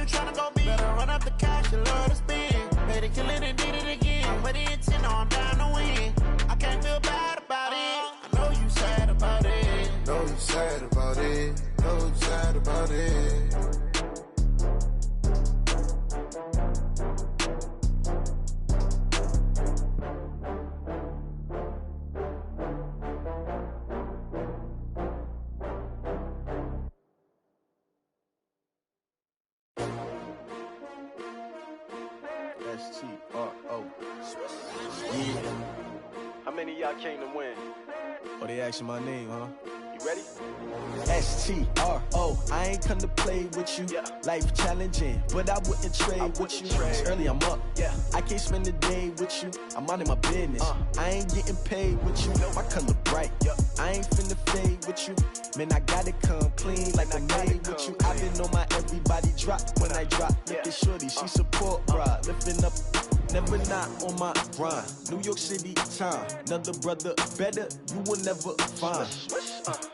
you tryna go be? Better run up the cash, you love to spend. Made it, kill it, and did it again. I'm with the intent, no, I'm down to win. I can't feel bad about it. I know you sad about it. Know you sad about it. Know you sad about it. S-T-R-O. Yeah. How many of y'all came to win? Oh, they asking my name, huh? You ready? S-T-R-O. I ain't come to play with you. Yeah. Life challenging, but I wouldn't trade with you. It's early, I'm up. Yeah. I can't spend the day with you. I'm minding my business. I ain't getting paid with you. My color bright. Yep. I ain't finna fade with you. Man, I gotta come clean like I made with you. I've been on my everybody drop when I drop. Look at shorty, she support, bruh. Lifting up, never not on my grind. New York City time, another brother better, you will never find.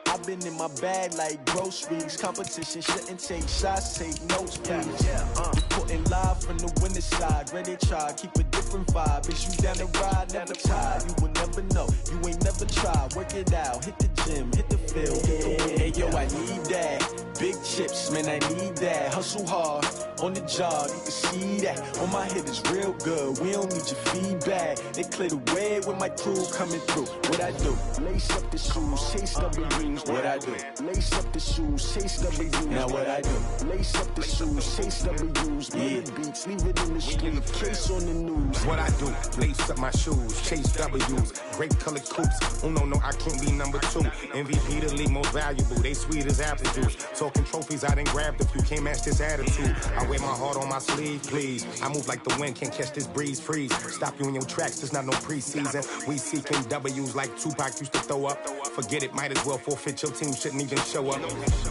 I've been in my bag like groceries. Competition shouldn't take shots, take notes, please. Reporting live from the winning side. Ready to try, keep a different vibe. Bitch, you down the ride, never tired. You will never know, you ain't never tried. Work it out, hit the gym, hit the field, hit the wind. Hey yo, I need that. Big chips, man, I need that. Hustle hard, on the job, you can see that. On my head is real good, we don't need your feedback. They clear the way with my crew coming through. What I do? Lace up the shoes, chase W's. What I do? Lace up the shoes, chase W's. Now what I do? Lace up the shoes, chase W's. Million beats, leave it in the street, case on the news. What I do? Lace up my shoes, chase W's. Great colored coops. Oh no, I can't be number 2. MVP the league most valuable. They sweet as apple juice. Talking trophies, I didn't grab the few. Can't match this attitude. I wear my heart on my sleeve, please. I move like the wind, can't catch this breeze, freeze. Stop you in your tracks, there's not no preseason. We seeking W's like Tupac used to throw up. Forget it, might as well forfeit. Your team shouldn't even show up.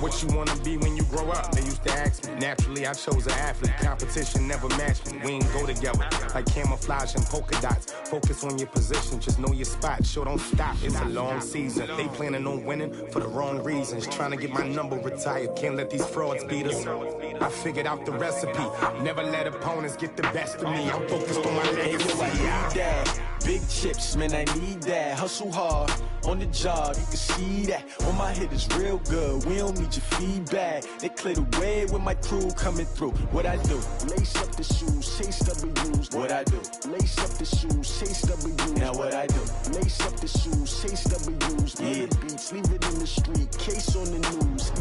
What you wanna be when you grow up? They used to ask me. Naturally, I chose an athlete. Competition never matched me. We ain't go together like camouflage and polka dots. Focus on your position, just know your spot. Sure, don't stop. It's a long season. They planning on winning for the wrong reasons. Trying to get my number retired. Can't let these frauds beat us. I figured out the recipe. Never let opponents get the best of me. I'm focused on my legacy. I need that. Big chips, man, I need that. Hustle hard, on the job, you can see that. On my head is real good, we don't need your feedback. They clear the way with my crew coming through. What I do? Lace up the shoes, chase W's. What I do? Lace up the shoes, chase W's. Now what I do? Lace up the shoes, chase W's. Million beats, leave it in the street, case on the news.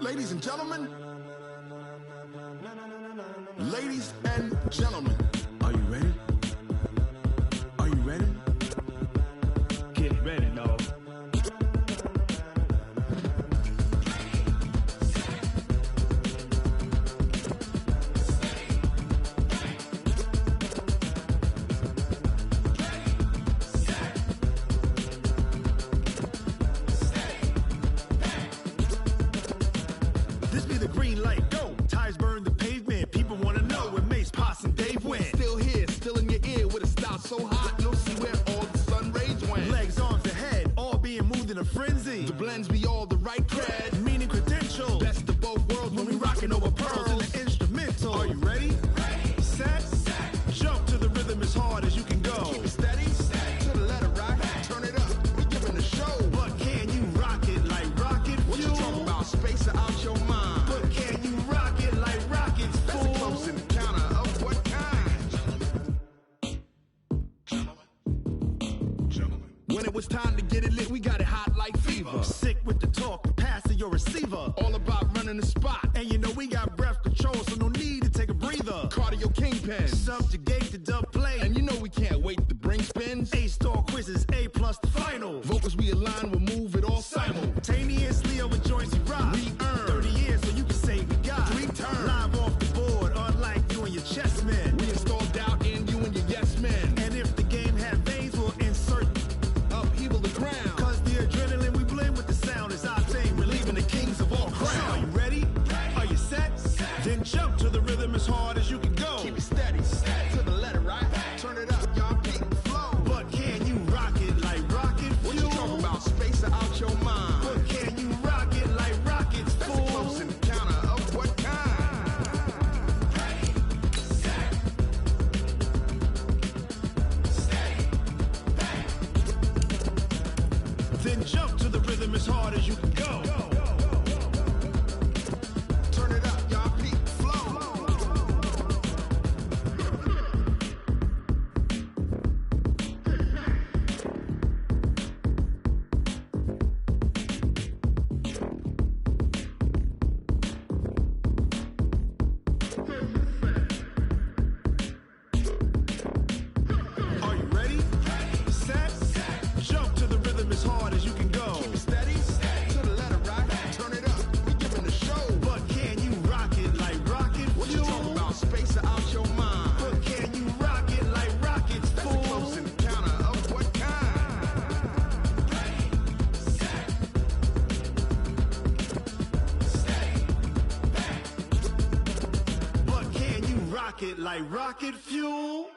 Ladies and gentlemen, ladies and gentlemen, are you ready? Are you ready? Get ready, dog. This be the green light, go. Tires burn the pavement. People wanna know where Mace, Potts, and Dave went. Still here, still in your ear with a style so hot, you'll see where all the sun rays went. Legs, arms, and head, all being moved in a frenzy. The blends be all the right cred, meaning credentials. Best of both worlds when we rockin' over pearls in the instrumental. Are you ready? Ready. Set. Jump to the rhythm as hard as you can go. Keep it steady. To the letter, right? Turn it up. We giving the show. But can you rock it like rocket fuel? What you talking about? Space out your mind. But can you rock it like rockets, fool? That's a close encounter of what kind? Gentlemen. When it was time to get it lit, we got it hot like fever. Sick with the talk, pass to your receiver. All about running the spot. And you know we got breath control, so no need to take a breather. Cardio kingpin, subjugate the dub play. And you know we can't wait to bring spins. A-star quizzes, A+ the final. Vocals we align, we'll move it all simultaneously over joints we rock. We earn 30 years, so you can say we got 3 turns. Live off the board, unlike you and your chess men. We installed doubt in you and your yes men. And if the game had veins, we'll insert upheaval the ground. Cause the adrenaline we blend with the sound is our thing, relieving the kings of all crowns. So are you ready? Are you set? hard as you can go. Turn it up, y'all. Peak flow. Are you ready? Set. Jump to the rhythm as hard as you can go. Keep it steady. To the letter, right? Turn it up. We giving the show. But can you rock it like rocket fuel? What you talking about? Space it out your mind. But can you rock it like rockets, fool? That's a close encounter of what kind? But can you rock it like rocket fuel?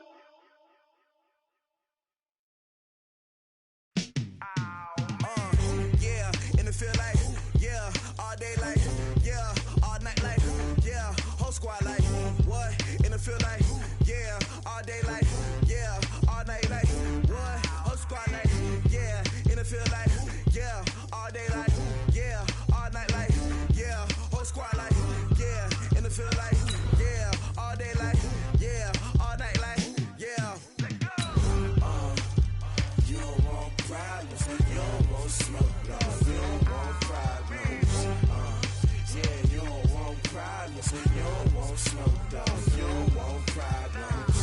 Yeah, in the field like, yeah, all day like, yeah, all night like, yeah, whole squad like, what? In the field like, yeah, all day like, yeah, all night like, what? Whole squad like, yeah, in the field like, yeah, all day like, yeah, all night like, yeah, whole squad like, yeah, in the field like, yeah, all day like, yeah, all night like, yeah. You don't want problems, you don't want smoke, dog. You don't want problems. Yeah, you don't want problems, you don't want smoke, dog. You don't want problems.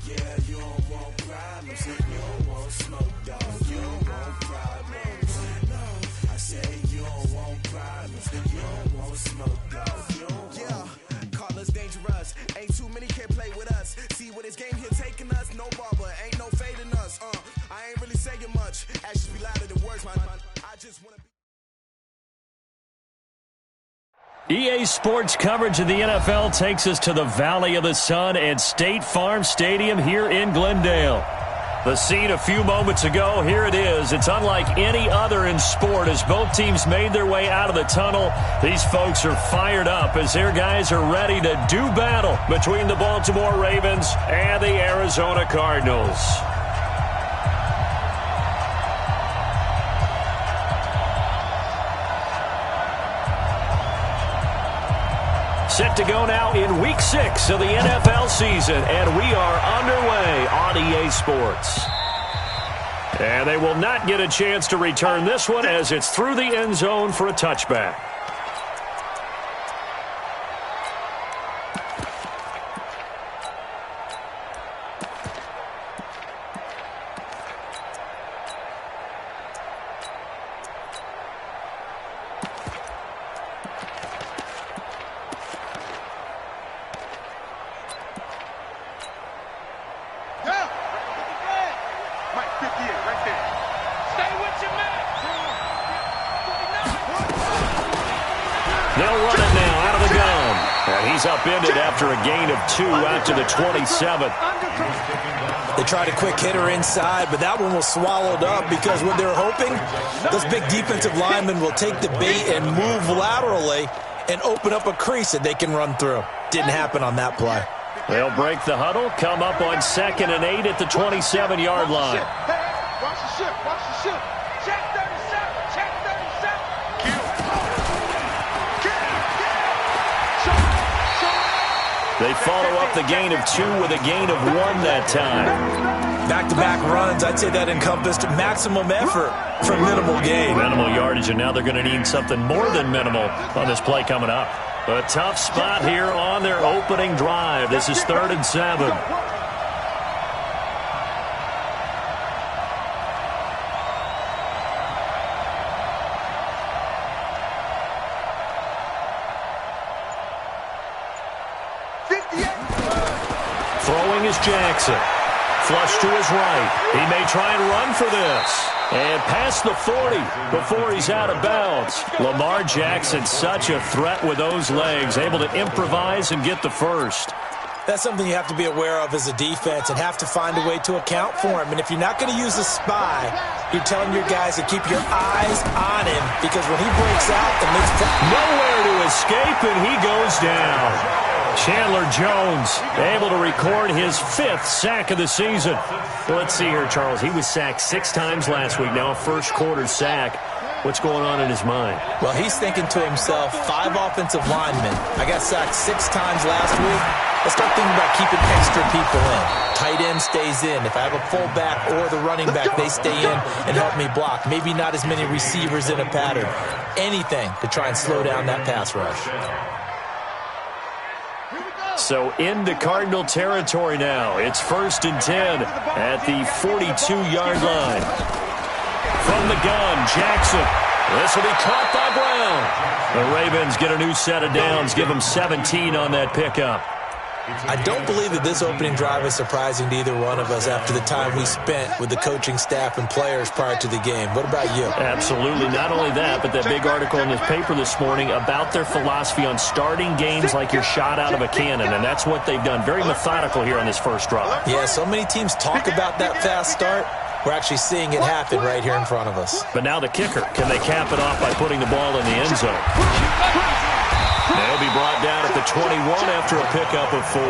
Yeah, you don't want problems, you don't want smoke, dog. You don't want problems. No, I say you don't want problems, you don't want smoke, dog. You don't want. Call us dangerous. Ain't too many can play with us. See what this game here taking us. No barber, ain't no fading us. I ain't really saying much. Actions be louder than words, man. I just wanna be. EA Sports coverage of the NFL takes us to the Valley of the Sun at State Farm Stadium here in Glendale. The scene a few moments ago, here it is. It's unlike any other in sport as both teams made their way out of the tunnel. These folks are fired up as their guys are ready to do battle between the Baltimore Ravens and the Arizona Cardinals. Set to go now in Week 6 of the NFL season, and we are underway on EA Sports. And they will not get a chance to return this one as it's through the end zone for a touchback. They'll run it now out of the gun. And he's upended after a gain of 2 out to the 27. They tried a quick hitter inside, but that one was swallowed up because what they're hoping, those big defensive linemen will take the bait and move laterally and open up a crease that they can run through. Didn't happen on that play. They'll break the huddle, come up on 2nd and 8 at the 27-yard line. Watch the ship, watch the ship. Check 37, check 37. They follow up the gain of 2 with a gain of 1 that time. Back-to-back runs, I'd say that encompassed maximum effort for minimal gain. Minimal yardage, and now they're going to need something more than minimal on this play coming up. A tough spot here on their opening drive. This is 3rd and 7. Throwing is Jackson. Flush to his right. He may try and run for this. And past the 40 before he's out of bounds. Lamar Jackson, such a threat with those legs, able to improvise and get the first. That's something you have to be aware of as a defense and have to find a way to account for him. And if you're not going to use a spy, you're telling your guys to keep your eyes on him because when he breaks out, it makes nowhere to escape, and he goes down. Chandler Jones able to record his 5th sack of the season. Well, let's see here, Charles. He was sacked 6 times last week. Now a first quarter sack. What's going on in his mind? Well, he's thinking to himself, 5 offensive linemen. I got sacked 6 times last week. Let's start thinking about keeping extra people in. Tight end stays in. If I have a fullback or the running back, they stay in and help me block. Maybe not as many receivers in a pattern. Anything to try and slow down that pass rush. So into Cardinal territory now. It's 1st and 10 at the 42-yard line. From the gun, Jackson. This will be caught by Brown. The Ravens get a new set of downs, give them 17 on that pickup. I don't believe that this opening drive is surprising to either one of us after the time we spent with the coaching staff and players prior to the game. What about you? Absolutely. Not only that, but that big article in the paper this morning about their philosophy on starting games like you're shot out of a cannon, and that's what they've done. Very methodical here on this first drive. Yeah, so many teams talk about that fast start. We're actually seeing it happen right here in front of us. But now the kicker. Can they cap it off by putting the ball in the end zone? They'll be brought down at the 21 after a pickup of 4.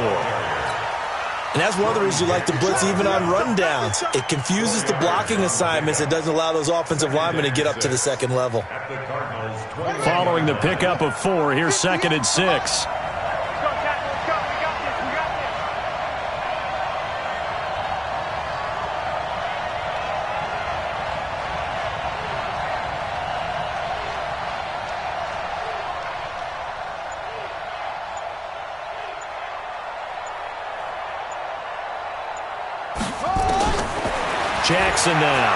And that's one of the reasons you like to blitz even on rundowns. It confuses the blocking assignments. It doesn't allow those offensive linemen to get up to the second level. Following the pickup of 4, here's 2nd and 6. Jackson now.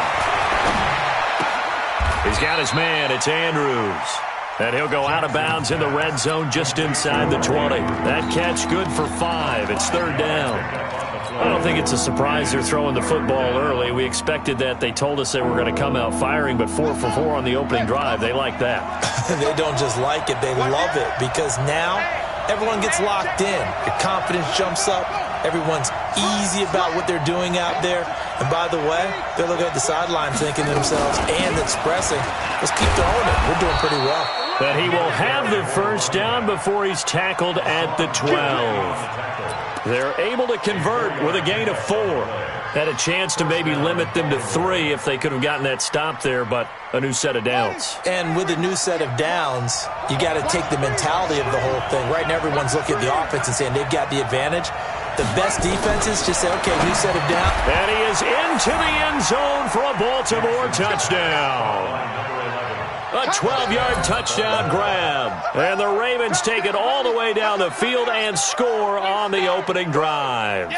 He's got his man. It's Andrews. And he'll go out of bounds in the red zone just inside the 20. That catch good for 5. It's 3rd down. I don't think it's a surprise they're throwing the football early. We expected that. They told us they were going to come out firing, but 4 for 4 on the opening drive. They like that. They don't just like it. They love it because now everyone gets locked in. Your confidence jumps up. Everyone's easy about what they're doing out there. And by the way, they're looking at the sideline thinking to themselves and expressing, let's keep throwing it. We're doing pretty well. But he will have the first down before he's tackled at the 12. They're able to convert with a gain of 4. Had a chance to maybe limit them to 3 if they could have gotten that stop there, but a new set of downs. And with a new set of downs, you got to take the mentality of the whole thing. Right now, everyone's looking at the offense and saying they've got the advantage. The best defenses just say, okay, new set of downs. And he is into the end zone for a Baltimore touchdown. A 12-yard touchdown grab. And the Ravens take it all the way down the field and score on the opening drive.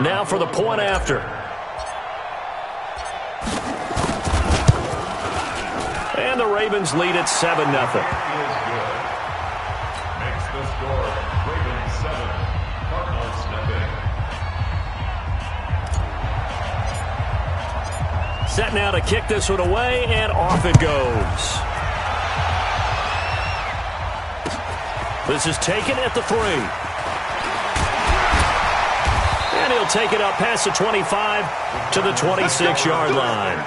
Now for the point after. And the Ravens lead at 7-0. Makes the score Ravens 7, Cardinals nothing. Set now to kick this one away, and off it goes. This is taken at the 3. And he'll take it up past the 25 to the 26-yard line.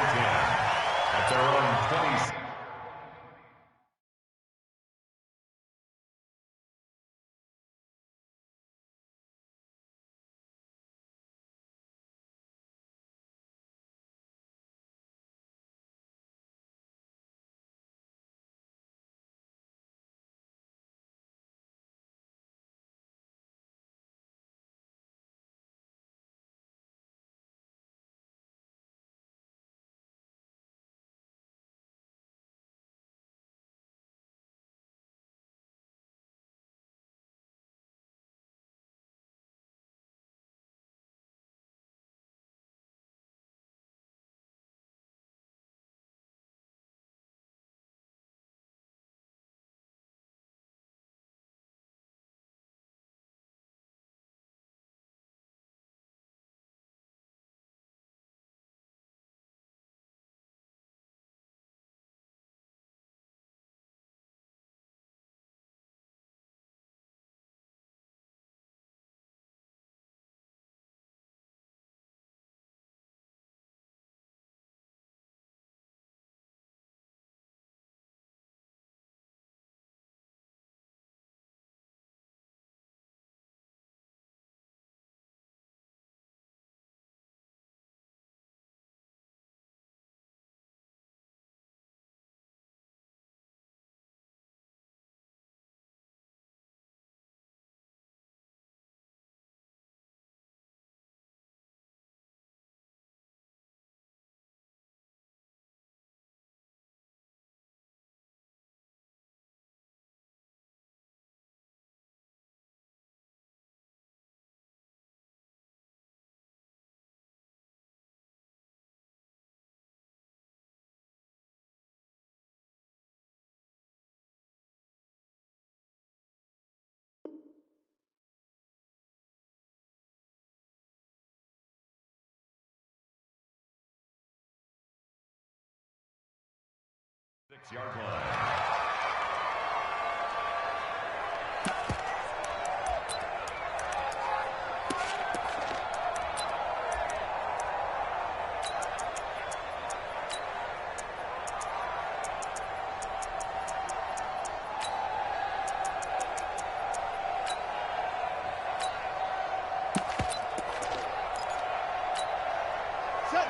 6-yard line.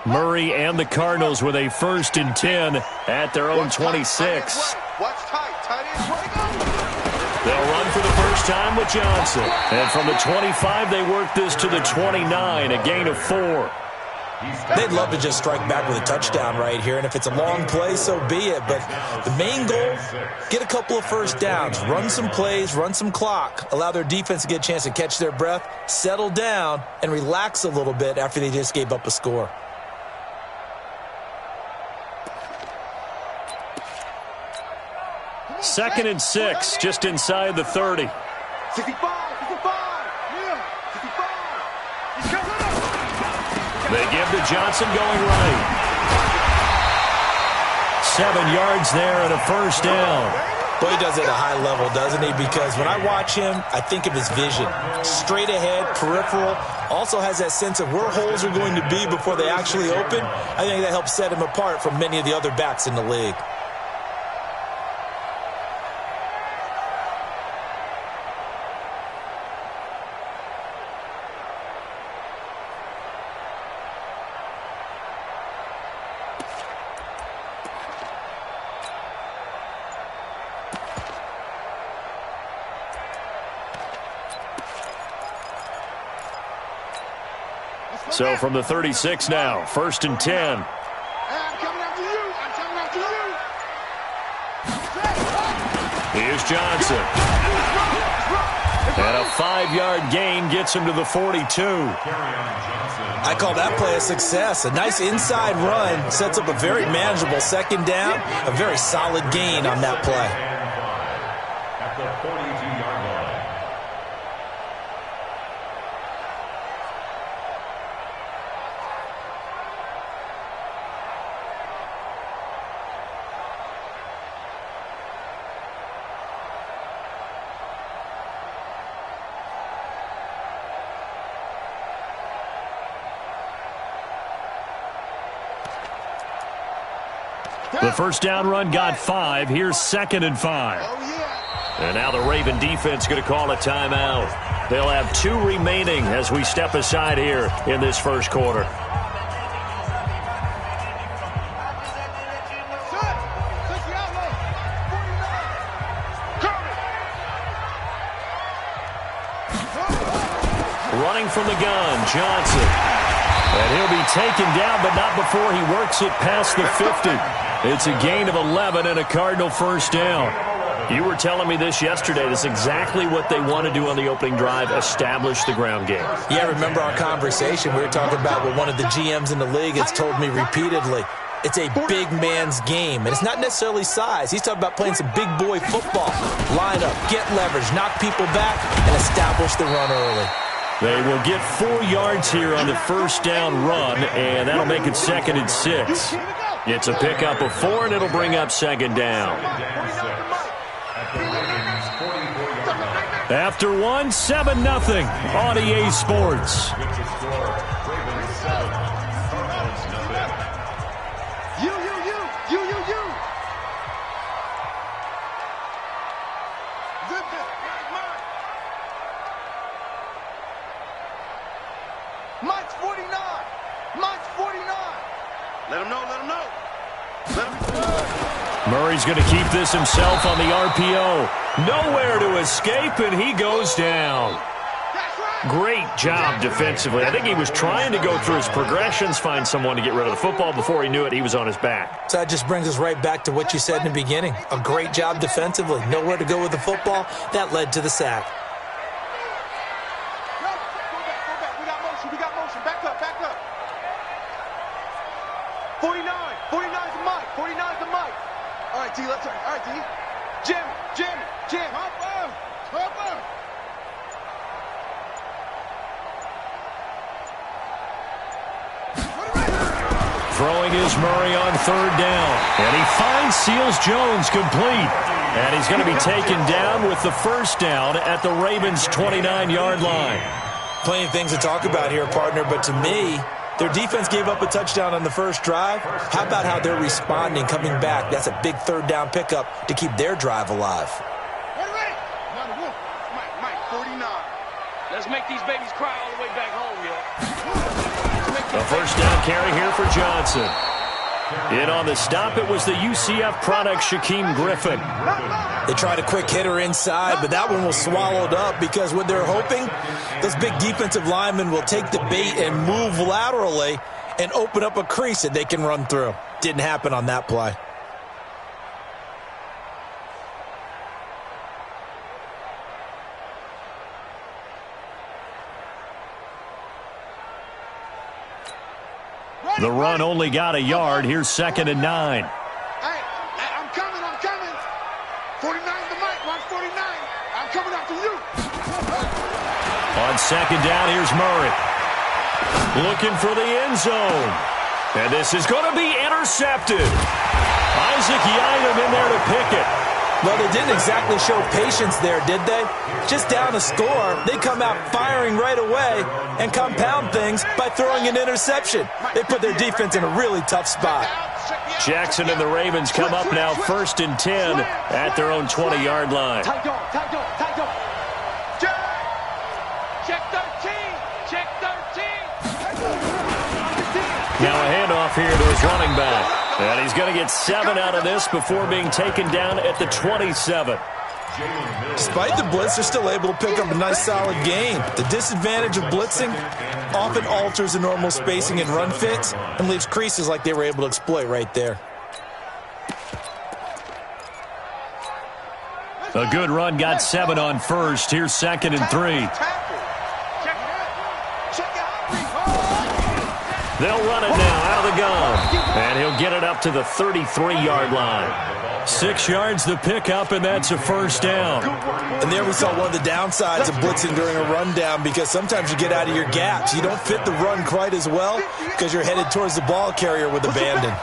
Murray and the Cardinals with a 1st and 10 at their own 26. They'll run for the first time with Johnson. And from the 25, they work this to the 29, a gain of 4. They'd love to just strike back with a touchdown right here, and if it's a long play, so be it. But the main goal, get a couple of first downs, run some plays, run some clock, allow their defense to get a chance to catch their breath, settle down, and relax a little bit after they just gave up a score. Second and 6, just inside the 30. 65, 65, yeah, 65. They give to Johnson going right. 7 yards there and a first down. Boy, he does it at a high level, doesn't he? Because when I watch him, I think of his vision. Straight ahead, peripheral, also has that sense of where holes are going to be before they actually open. I think that helps set him apart from many of the other backs in the league. So from the 36 now, 1st and 10. I'm coming after you. I'm coming after you. Here's Johnson. And a 5-yard gain gets him to the 42. I call that play a success. A nice inside run sets up a very manageable second down. A very solid gain on that play. At the 42-yard line. The first down run got 5. Here's 2nd and 5. And now the Raven defense going to call a timeout. They'll have 2 remaining as we step aside here in this first quarter. Running from the gun, Johnson. And he'll be taken down, but not before he works it past the 50. It's a gain of 11 and a Cardinal first down. You were telling me this yesterday. That's exactly what they want to do on the opening drive, establish the ground game. Yeah, remember our conversation. We were talking about what one of the GMs in the league has told me repeatedly. It's a big man's game, and it's not necessarily size. He's talking about playing some big boy football. Line up, get leverage, knock people back, and establish the run early. They will get 4 yards here on the first down run, and that'll make it 2nd and 6. It's a pickup of 4, and it'll bring up 2nd down. After 1, 7-0 on EA Sports. Mike's 49. Mike's 49. Let him know. Let him know. Let him know. Murray's going to keep this himself on the RPO. Nowhere to escape, and he goes down. Great job defensively. I think he was trying to go through his progressions, find someone to get rid of the football. Before he knew it, he was on his back. So that just brings us right back to what you said in the beginning. A great job defensively. Nowhere to go with the football. That led to the sack. We got motion. Back up. 49. 49's the mic. 49's the mic. All right, D, let's turn. All right, D. Jim. Hop up. Throwing is Murray on third down. And he finds Seals Jones complete. And he's going to be taken down with the first down at the Ravens' 29-yard line. Plenty of things to talk about here, partner, but to me, their defense gave up a touchdown on the first drive. How about how they're responding, coming back? That's a big third down pickup to keep their drive alive. Mike, 49. Let's make these babies cry all the way back home, yo. The first down carry here for Johnson. In on the stop, it was the UCF product, Shaquem Griffin. They tried a quick hitter inside, but that one was swallowed up because what they're hoping, those big defensive linemen will take the bait and move laterally and open up a crease that they can run through. Didn't happen on that play. The run only got a yard. Here's 2nd and 9. Hey, I'm coming. 49 to Mike, watch 49. I'm coming after you. On 2nd down, here's Murray. Looking for the end zone. And this is going to be intercepted. Isaac Yiadom in there to pick it. Well, they didn't exactly show patience there, did they? Just down a score, they come out firing right away and compound things by throwing an interception. They put their defense in a really tough spot. Jackson and the Ravens come up now 1st and 10 at their own 20-yard line. Check 13. Check 13. Now a handoff here to his running back. And he's going to get 7 out of this before being taken down at the 27. Despite the blitz, they're still able to pick up a nice solid gain. The disadvantage of blitzing often alters the normal spacing and run fits and leaves creases like they were able to exploit right there. A good run, got 7 on first. Here's 2nd and 3. They'll run it now out of the gun. And he'll get it up to the 33-yard line. 6 yards the pickup, and that's a first down. And there we saw one of the downsides of blitzing during a rundown, because sometimes you get out of your gaps. You don't fit the run quite as well because you're headed towards the ball carrier with abandon.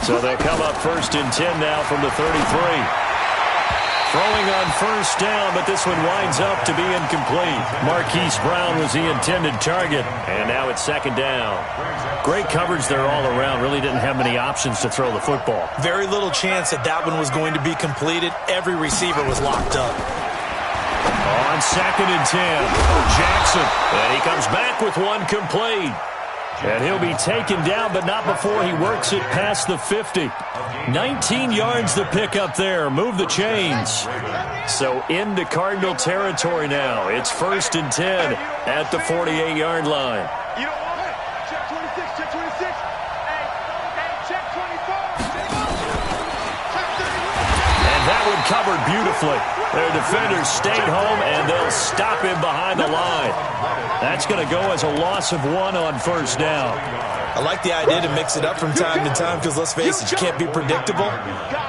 So they'll come up 1st and 10 now from the 33. Throwing on first down, but this one winds up to be incomplete. Marquise Brown was the intended target, and now it's 2nd down. Great coverage there all around. Really didn't have many options to throw the football. Very little chance that that one was going to be completed. Every receiver was locked up. On 2nd and 10, Jackson, and he comes back with one complete. And he'll be taken down, but not before he works it past the 50. 19 yards the pickup there. Move the chains. So into Cardinal territory now. It's 1st and 10 at the 48-yard line. You know what? Check 26, check 26. Hey, check 24. And that one covered beautifully. Their defenders stayed home, and they'll stop him behind the line. That's going to go as a loss of 1 on first down. I like the idea to mix it up from time to time because, let's face it, you can't be predictable.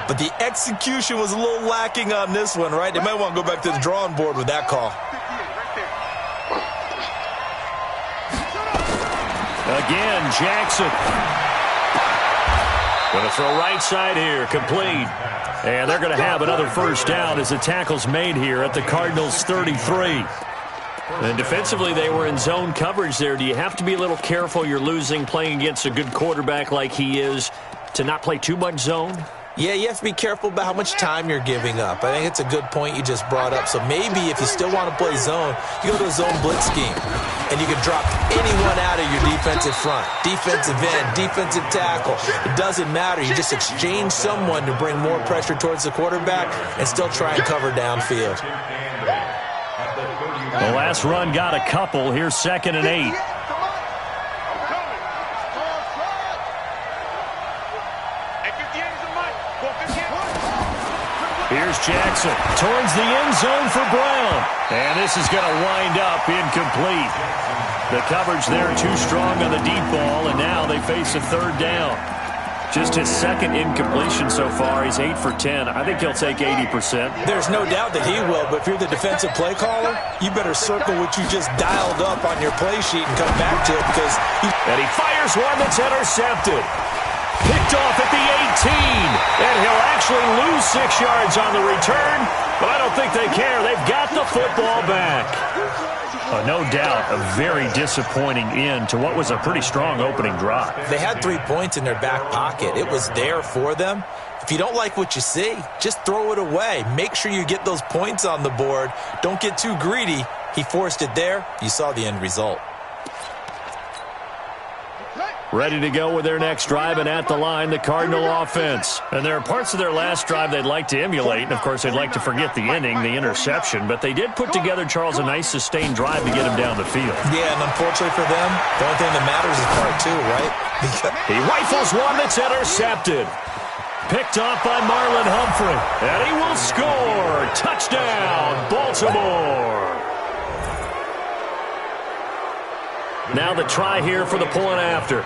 But the execution was a little lacking on this one, right? They might want to go back to the drawing board with that call. Again, Jackson. Going to throw right side here, complete. And they're going to have another first down as the tackle's made here at the Cardinals' 33. And defensively, they were in zone coverage there. Do you have to be a little careful? You're losing, playing against a good quarterback like he is, to not play too much zone? Yeah, you have to be careful about how much time you're giving up. I think it's a good point you just brought up. So maybe if you still want to play zone, you go to a zone blitz scheme. And you can drop anyone out of your defensive front. Defensive end, defensive tackle. It doesn't matter. You just exchange someone to bring more pressure towards the quarterback and still try and cover downfield. The last run got a couple. Here's 2nd and 8. Here's Jackson towards the end zone for Brown. And this is going to wind up incomplete. The coverage there too strong on the deep ball, and now they face a 3rd down. Just his 2nd incompletion so far. He's 8 for 10. I think he'll take 80%. There's no doubt that he will, but if you're the defensive play caller, you better circle what you just dialed up on your play sheet and come back to it because... And he fires one that's intercepted. Picked off at the 18. And he'll actually lose 6 yards on the return, but I don't think they care. They've got the football back. No doubt a very disappointing end to what was a pretty strong opening drive. They had 3 points in their back pocket. It was there for them. If you don't like what you see, just throw it away. Make sure you get those points on the board. Don't get too greedy. He forced it there. You saw the end result. Ready to go with their next drive, and at the line, the Cardinal offense. And there are parts of their last drive they'd like to emulate, and of course they'd like to forget the ending, the interception, but they did put together, Charles, a nice sustained drive to get him down the field. Yeah, and unfortunately for them, the only thing that matters is part 2, right? He rifles one that's intercepted. Picked off by Marlon Humphrey, and he will score. Touchdown, Baltimore. Now the try here for the point after.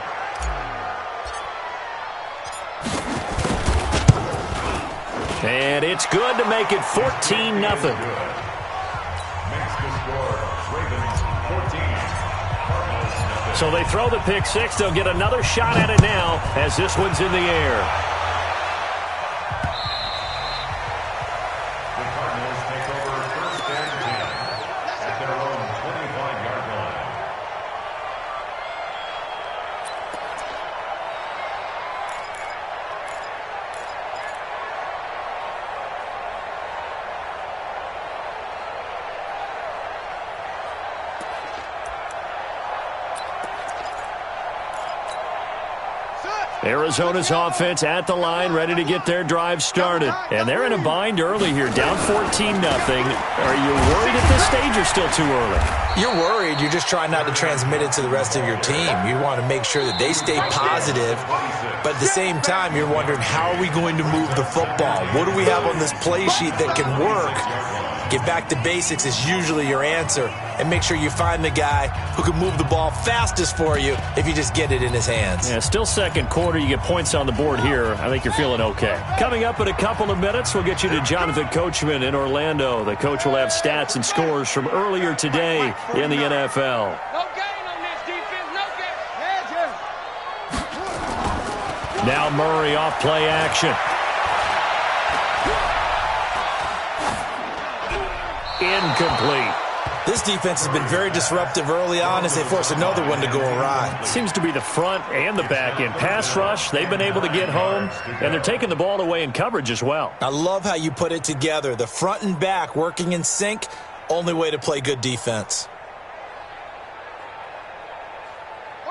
And it's good to make it 14-0. So they throw the pick six. They'll get another shot at it now as this one's in the air. The Cardinals take over first and 10 at their own 25-yard line. Arizona's offense at the line, ready to get their drive started. And they're in a bind early here, down 14-0. Are you worried at this stage or still too early? You're worried. You're just trying not to transmit it to the rest of your team. You want to make sure that they stay positive. But at the same time, you're wondering, how are we going to move the football? What do we have on this play sheet that can work? Get back to basics is usually your answer. And make sure you find the guy who can move the ball fastest for you if you just get it in his hands. Yeah, still second quarter. You get points on the board here. I think you're feeling okay. Coming up in a couple of minutes, we'll get you to Jonathan Coachman in Orlando. The coach will have stats and scores from earlier today in the NFL. No gain on this defense. No gain. Now Murray off play action. Incomplete. This defense has been very disruptive early on as they force another one to go awry. Seems to be the front and the back end. Pass rush, they've been able to get home, and they're taking the ball away in coverage as well. I love how you put it together. The front and back working in sync, only way to play good defense.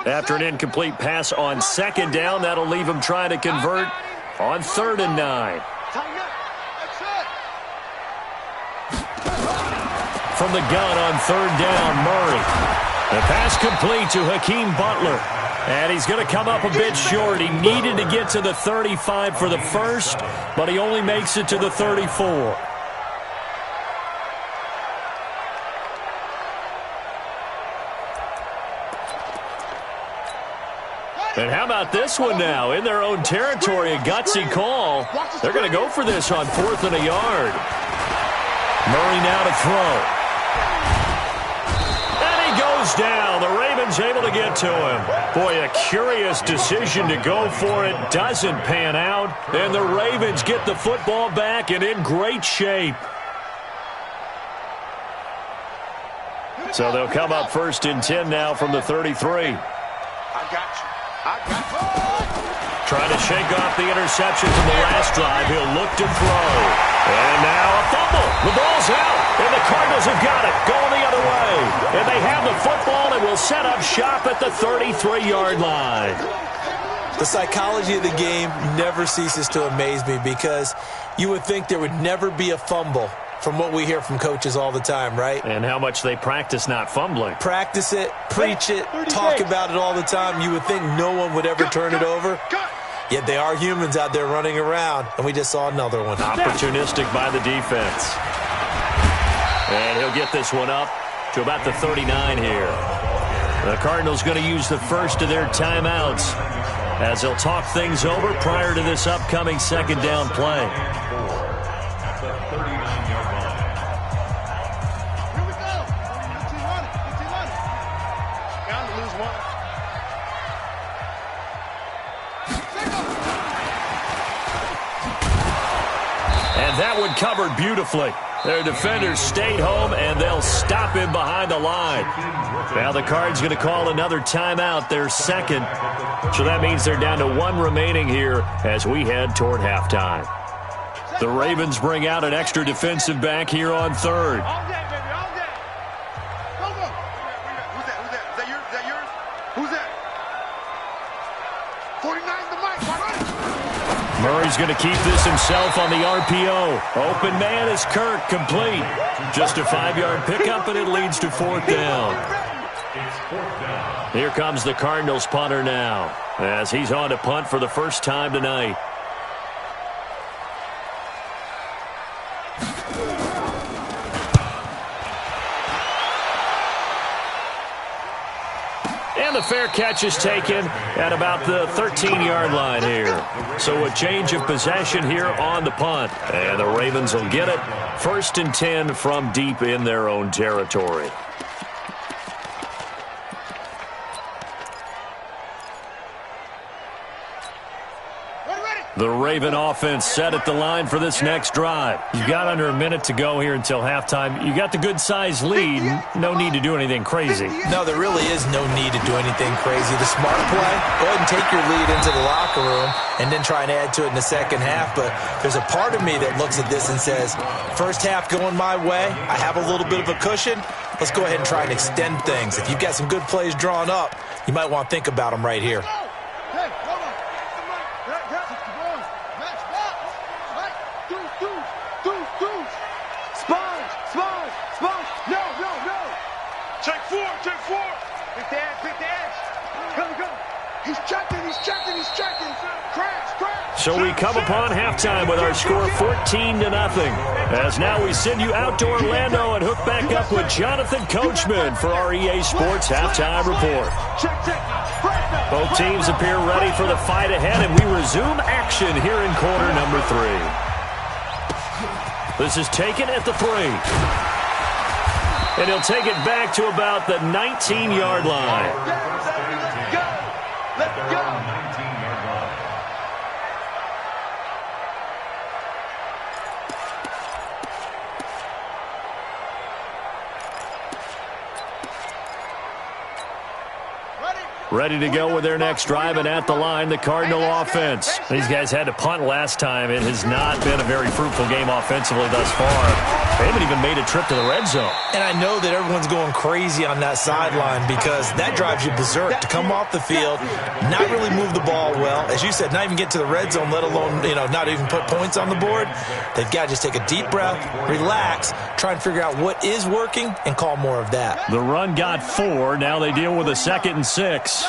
After an incomplete pass on second down, that'll leave him trying to convert on 3rd and 9. From the gun on 3rd down, Murray. The pass complete to Hakeem Butler. And he's going to come up a bit short. He needed to get to the 35 for the first, but he only makes it to the 34. And how about this one now? In their own territory, a gutsy call. They're going to go for this on 4th and a yard. Murray now to throw. Goes down. The Ravens able to get to him. Boy, a curious decision to go for it. Doesn't pan out. And the Ravens get the football back and in great shape. So they'll come up 1st and 10 now from the 33. Trying to shake off the interception from the last drive. He'll look to throw. And now a fumble. The ball's out. And the Cardinals have got it. Going the other way. And they have the football and will set up shop at the 33-yard line. The psychology of the game never ceases to amaze me because you would think there would never be a fumble from what we hear from coaches all the time, right? And how much they practice not fumbling. Practice it, preach it, talk about it all the time. You would think no one would ever turn it over. Yet they are humans out there running around, and we just saw another one. Opportunistic by the defense. And he'll get this one up to about the 39 here. The Cardinals going to use the first of their timeouts as they'll talk things over prior to this upcoming 2nd down play. That one covered beautifully. Their defenders stayed home, and they'll stop him behind the line. Now the Cards going to call another timeout, their second. So that means they're down to 1 remaining here as we head toward halftime. The Ravens bring out an extra defensive back here on third. All day, baby, all day. Go, go. Who's that? Is that yours? Is that yours? Who's that? 49 the mic. Murray's going to keep this himself on the RPO. Open man is Kirk, complete. Just a 5-yard pickup, and it leads to 4th down. Here comes the Cardinals punter now, as he's on to punt for the first time tonight. And the fair catch is taken at about the 13-yard line here. So a change of possession here on the punt. And the Ravens will get it. 1st and 10 from deep in their own territory. The Raven offense set at the line for this next drive. You've got under a minute to go here until halftime. You got the good-sized lead. No need to do anything crazy. No, there really is no need to do anything crazy. The smart play, go ahead and take your lead into the locker room and then try and add to it in the second half. But there's a part of me that looks at this and says, first half going my way, I have a little bit of a cushion. Let's go ahead and try and extend things. If you've got some good plays drawn up, you might want to think about them right here. So we come upon halftime with our score 14-0. As now we send you out to Orlando and hook back up with Jonathan Coachman for our EA Sports Halftime Report. Both teams appear ready for the fight ahead, and we resume action here in quarter number 3. This is taken at the 3. And he'll take it back to about the 19-yard line. Let's go. Ready to go with their next drive, and at the line, the Cardinal offense. These guys had to punt last time. It has not been a very fruitful game offensively thus far. They haven't even made a trip to the red zone. And I know that everyone's going crazy on that sideline because that drives you berserk to come off the field, not really move the ball well. As you said, not even get to the red zone, let alone, not even put points on the board. They've got to just take a deep breath, relax, try and figure out what is working, and call more of that. The run got 4. Now they deal with a 2nd and 6.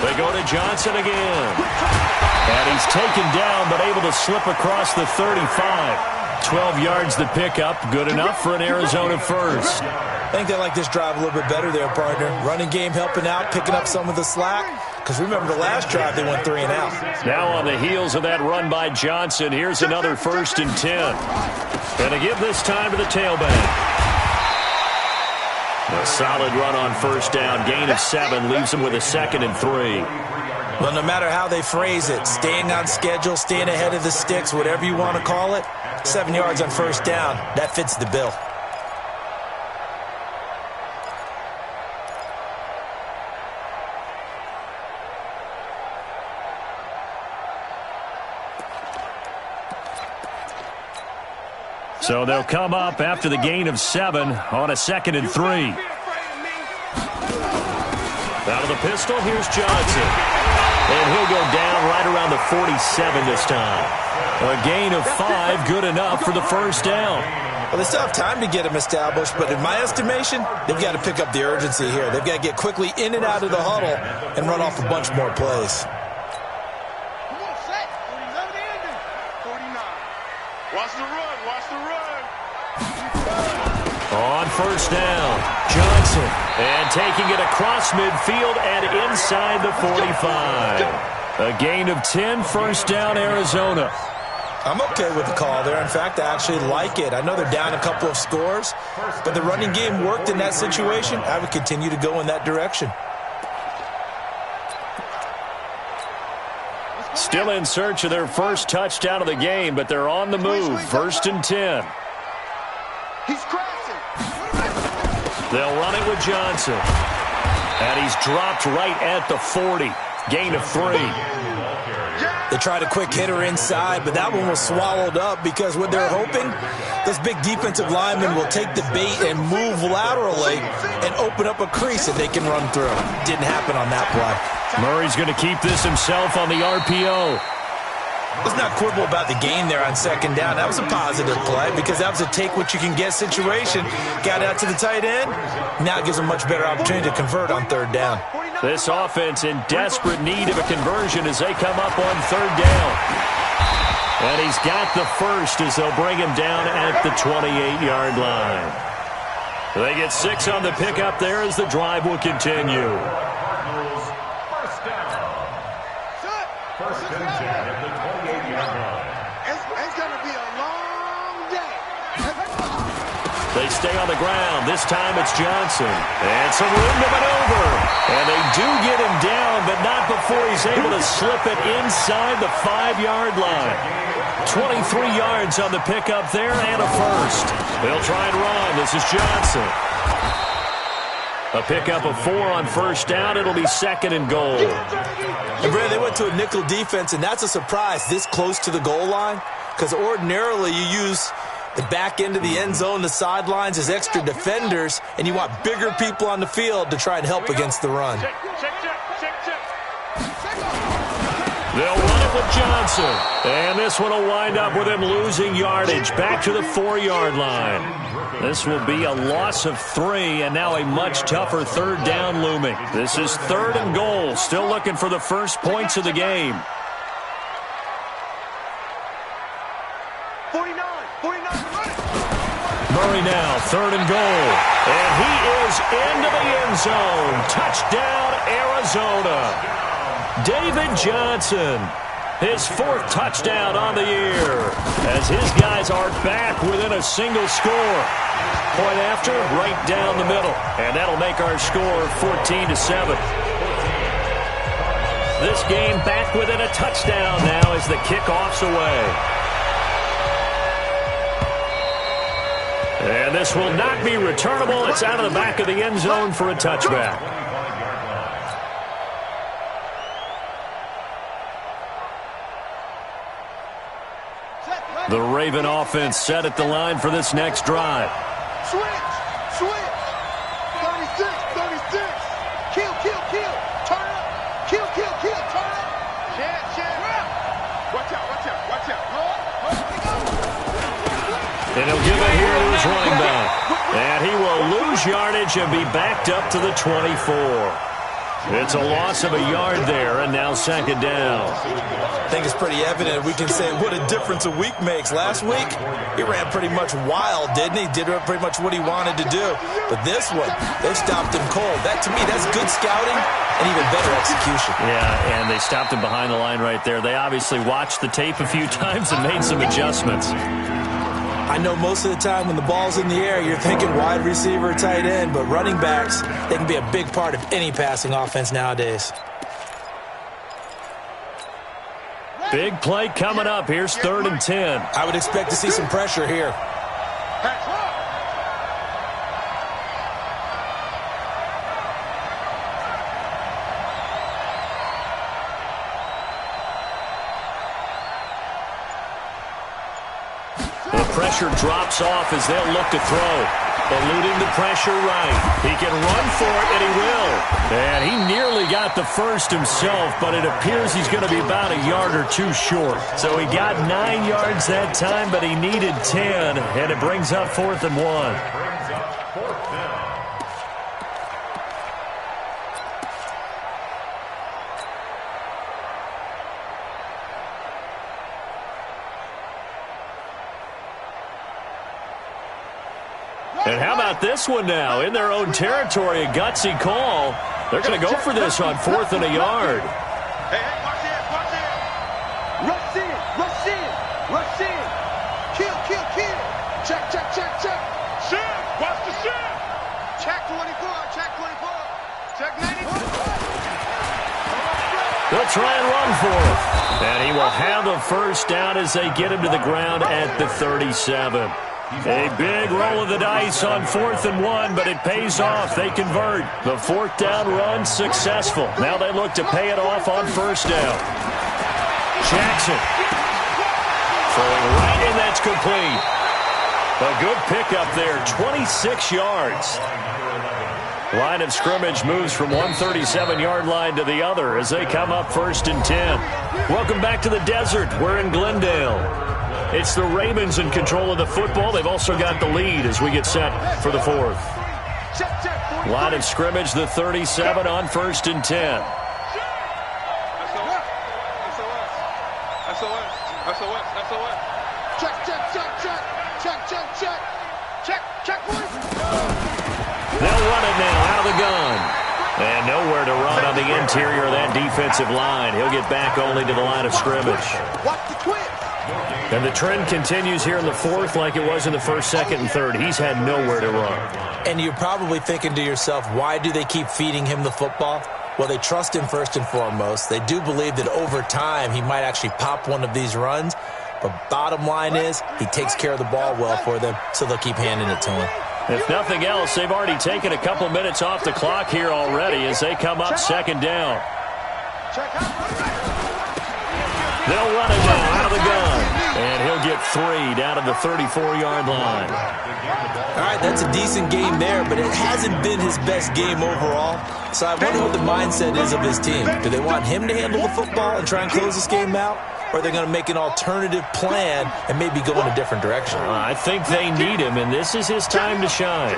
They go to Johnson again. And he's taken down, but able to slip across the 35. 12 yards the pickup. Good enough for an Arizona first. I think they like this drive a little bit better there, partner. Running game helping out, picking up some of the slack. Because remember the last drive, they went 3 and out. Now on the heels of that run by Johnson, here's another 1st and 10. And to give this time to the tailback. A solid run on 1st down. Gain of 7 leaves them with a 2nd and 3. Well, no matter how they phrase it, staying on schedule, staying ahead of the sticks, whatever you want to call it, 7 yards on 1st down, that fits the bill. So they'll come up after the gain of 7 on a 2nd and 3. Out of the pistol, here's Johnson. And he'll go down right around the 47 this time. A gain of 5, good enough for the 1st down. Well, they still have time to get him established, but in my estimation, they've got to pick up the urgency here. They've got to get quickly in and out of the huddle and run off a bunch more plays. Watch the run, watch the run. On 1st down, Johnson. And taking it across midfield and inside the 45. A gain of 10, 1st down, Arizona. I'm okay with the call there. In fact, I actually like it. I know they're down a couple of scores, but the running game worked in that situation. I would continue to go in that direction. Still in search of their first touchdown of the game, but they're on the move. 1st and 10. He's crashing. They'll run it with Johnson. And he's dropped right at the 40. Gain of 3. They tried a quick hitter inside, but that one was swallowed up because what they're hoping, those big defensive linemen will take the bait and move laterally and open up a crease that they can run through. Didn't happen on that play. Murray's going to keep this himself on the RPO. Let's not quibble about the gain there on 2nd down. That was a positive play because that was a take-what-you-can-get situation. Got out to the tight end. Now it gives them much better opportunity to convert on 3rd down. This offense in desperate need of a conversion as they come up on 3rd down. And he's got the first as they'll bring him down at the 28-yard line. They get 6 on the pickup there as the drive will continue. First and 10 at the 28-yard line. It's going to be a long day. They stay on the ground. This time it's Johnson. And some room to maneuver. And they do get him down, but not before he's able to slip it inside the 5-yard line. 23 yards on the pickup there and a first. They'll try and run. This is Johnson. A pickup of 4 on 1st down. It'll be 2nd and goal. And Brad, they went to a nickel defense, and that's a surprise this close to the goal line because ordinarily you use the back end of the end zone, the sidelines as extra defenders, and you want bigger people on the field to try and help against the run. They'll run it with Johnson. And this one will wind up with him losing yardage back to the 4-yard line. This will be a loss of 3, and now a much tougher 3rd down looming. This is 3rd and goal. Still looking for the first points of the game. 49. Murray now, 3rd and goal. And he is into the end zone. Touchdown, Arizona. David Johnson, his 4th touchdown on the year, as his guys are back within a single score. Point after, right down the middle, and that'll make our score 14-7. This game back within a touchdown now as the kickoff's away. And this will not be returnable. It's out of the back of the end zone for a touchback. The Raven offense set at the line for this next drive. Switch. 36. Kill. Turn up. Kill. Turn up. Check. Watch out. And he'll give it here to his running back. And he will lose yardage and be backed up to the 24. It's a loss of a yard there, and now 2nd down. I think it's pretty evident. We can say what a difference a week makes. Last week, he ran pretty much wild, didn't he? Did pretty much what he wanted to do. But this one, they've stopped him cold. That, to me, that's good scouting and even better execution. Yeah, and they stopped him behind the line right there. They obviously watched the tape a few times and made some adjustments. I know most of the time when the ball's in the air, you're thinking wide receiver, tight end, but running backs, they can be a big part of any passing offense nowadays. Big play coming up. Here's 3rd and 10. I would expect to see some pressure here. The pressure drops off as they'll look to throw. Eluding the pressure right. He can run for it, and he will. And he nearly got the first himself, but it appears he's going to be about a yard or 2 short. So he got 9 yards that time, but he needed 10, and it brings up 4th and 1. And how about this one now? In their own territory, a gutsy call. They're going to go for this on 4th and a yard. Hey, watch it. Rush in. Kill. Check. Shift. Watch the shift. Check 24. Check 92. They'll try and run for it. And he will have the first down as they get him to the ground at the 37. A big roll of the dice on 4th and 1, but it pays off. They convert. The 4th down run successful. Now they look to pay it off on 1st down. Jackson throwing right, and that's complete. A good pickup there, 26 yards. Line of scrimmage moves from one 37-yard line to the other as they come up 1st and 10. Welcome back to the desert. We're in Glendale. It's the Ravens in control of the football. They've also got the lead as we get set for the 4th. Line of scrimmage, the 37 on 1st and 10. They'll run it now out of the gun. And nowhere to run on the interior of that defensive line. He'll get back only to the line of scrimmage. And the trend continues here in the 4th like it was in the 1st, 2nd, and 3rd. He's had nowhere to run. And you're probably thinking to yourself, why do they keep feeding him the football? Well, they trust him first and foremost. They do believe that over time he might actually pop one of these runs. But bottom line is he takes care of the ball well for them, so they'll keep handing it to him. If nothing else, they've already taken a couple minutes off the clock here already as they come up 2nd down. They'll run it now out of the gun. And he'll get 3 down to the 34-yard line. All right, that's a decent game there, but it hasn't been his best game overall. So I wonder what the mindset is of his team. Do they want him to handle the football and try and close this game out? Or are they going to make an alternative plan and maybe go in a different direction? I think they need him, and this is his time to shine.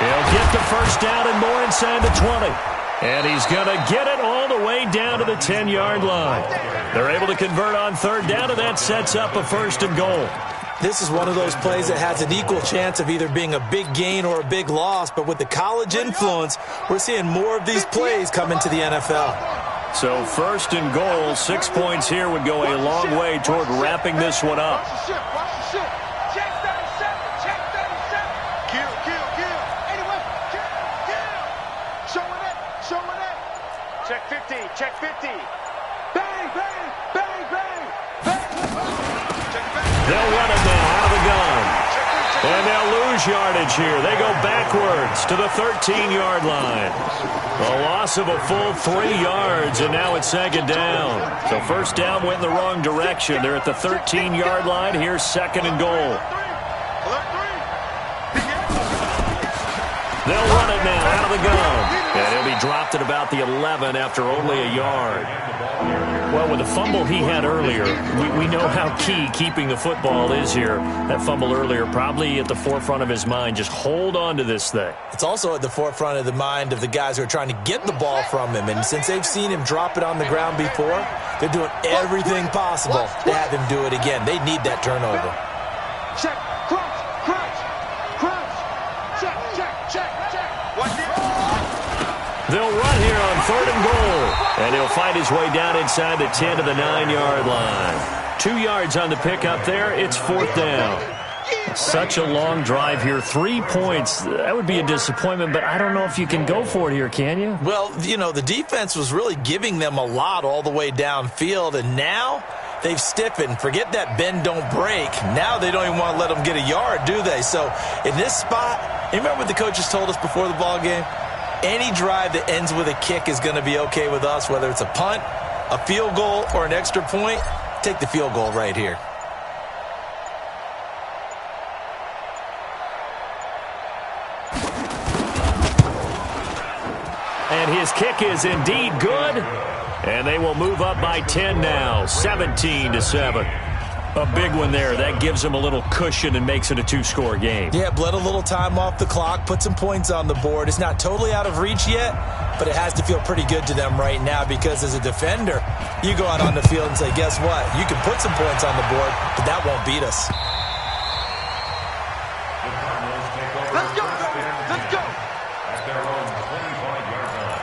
He'll get the first down and more inside the 20. And he's going to get it all the way down to the 10-yard line. They're able to convert on 3rd down, and that sets up a 1st and goal. This is one of those plays that has an equal chance of either being a big gain or a big loss, but with the college influence, we're seeing more of these plays come into the NFL. So 1st and goal, 6 points here would go a long way toward wrapping this one up. Check 50. Bang, bang, bang, bang, bang. They'll run it now out of the gun. And they'll lose yardage here. They go backwards to the 13-yard line. A loss of a full 3 yards, and now it's 2nd down. So 1st down went in the wrong direction. They're at the 13-yard line. Here's 2nd and goal. They'll run it now out of the gun. And he'll be dropped at about the 11 after only a yard. Well, with the fumble he had earlier, we know how key keeping the football is here. That fumble earlier probably at the forefront of his mind. Just hold on to this thing. It's also at the forefront of the mind of the guys who are trying to get the ball from him. And since they've seen him drop it on the ground before, they're doing everything possible to have him do it again. They need that turnover. Check, crunch, crunch, crunch. Check. Watch it. They'll run here on 3rd and goal. And he'll fight his way down inside the 10 to the 9-yard line. 2 yards on the pickup there. It's 4th down. Such a long drive here. 3 points. That would be a disappointment, but I don't know if you can go for it here, can you? Well, you know, the defense was really giving them a lot all the way downfield, and now they've stiffened. Forget that bend, don't break. Now they don't even want to let them get a yard, do they? So in this spot, you remember what the coaches told us before the ball game? Any drive that ends with a kick is going to be okay with us, whether it's a punt, a field goal, or an extra point. Take the field goal right here. And his kick is indeed good. And they will move up by 10 now, 17-7. A big one there. That gives them a little cushion and makes it a 2-score game. Yeah, bled a little time off the clock, put some points on the board. It's not totally out of reach yet, but it has to feel pretty good to them right now because as a defender, you go out on the field and say, guess what? You can put some points on the board, but that won't beat us. Let's go, let's go. At their own 25-yard line.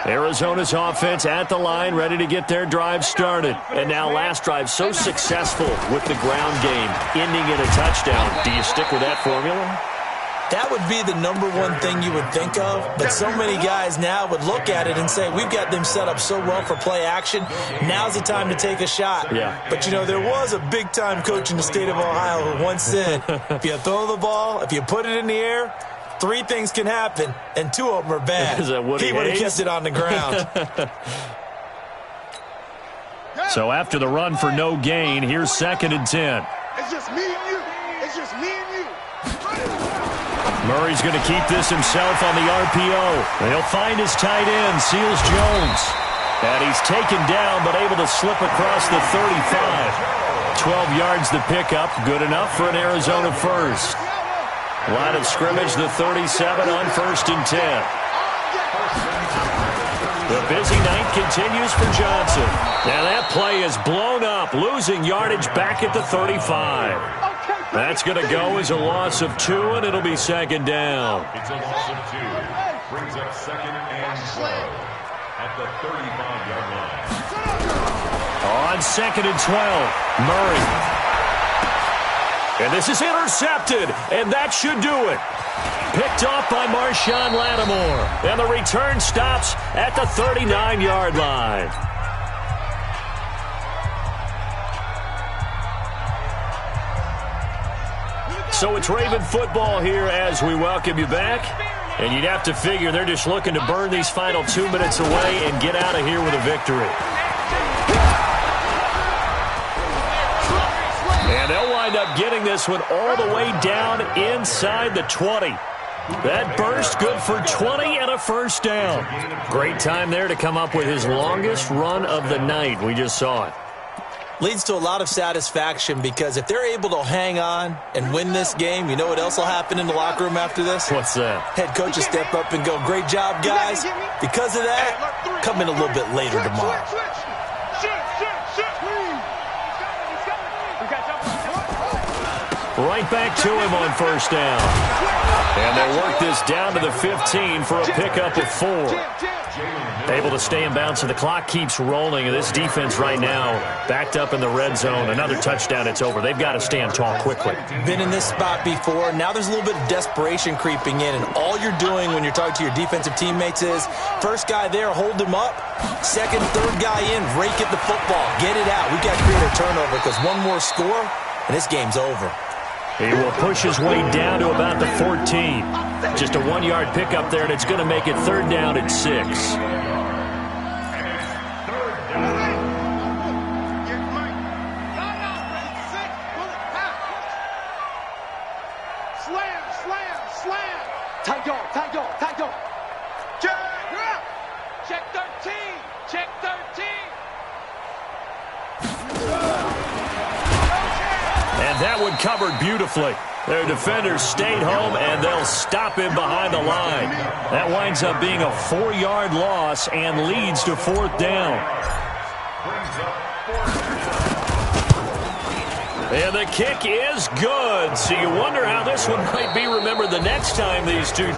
Arizona's offense at the line, ready to get their drive started. And now last drive so successful with the ground game, ending in a touchdown. Do you stick with that formula? That would be the number one thing you would think of, but so many guys now would look at it and say, we've got them set up so well for play action, now's the time to take a shot. Yeah. But, you know, there was a big-time coach in the state of Ohio who once said, if you throw the ball, if you put it in the air, 3 things can happen, and 2 of them are bad. He would have kept it on the ground. So after the run for no gain, here's 2nd and 10. It's just me and you. It's just me and you. Murray's going to keep this himself on the RPO. He'll find his tight end, Seals Jones. And he's taken down, but able to slip across the 35. 12 yards the pickup, good enough for an Arizona first. Line of scrimmage, the 37 on 1st and 10. The busy night continues for Johnson. Now that play is blown up, losing yardage back at the 35. That's going to go as a loss of 2, and it'll be 2nd down. It's a loss of 2. Brings up 2nd and 12 at the 35-yard line. On 2nd and 12, Murray. And this is intercepted, and that should do it. Picked off by Marshawn Lattimore. And the return stops at the 39-yard line. So it's Raven football here as we welcome you back. And you'd have to figure they're just looking to burn these final 2 minutes away and get out of here with a victory. And they'll wind up getting this one all the way down inside the 20. That burst good for 20 and a first down. Great time there to come up with his longest run of the night. We just saw it. Leads to a lot of satisfaction because if they're able to hang on and win this game, you know what else will happen in the locker room after this? What's that? Head coach will step up and go, great job, guys. Because of that, come in a little bit later tomorrow. Right back to him on first down. And they'll work this down to the 15 for a pickup of 4. Able to stay in bounds, so the clock keeps rolling. And this defense right now backed up in the red zone. Another touchdown, it's over. They've got to stand tall quickly. Been in this spot before. Now there's a little bit of desperation creeping in. And all you're doing when you're talking to your defensive teammates is, first guy there, hold him up. Second, third guy in, rake at the football. Get it out. We've got to create a turnover because one more score, and this game's over. He will push his way down to about the 14. Just a 1-yard pickup there, and it's going to make it 3rd down at 6. Check 13. Check 13. And that one covered beautifully. Their defenders stayed home, and they'll stop him behind the line. That winds up being a 4-yard loss and leads to 4th down. And the kick is good. So you wonder how this one might be remembered the next time these two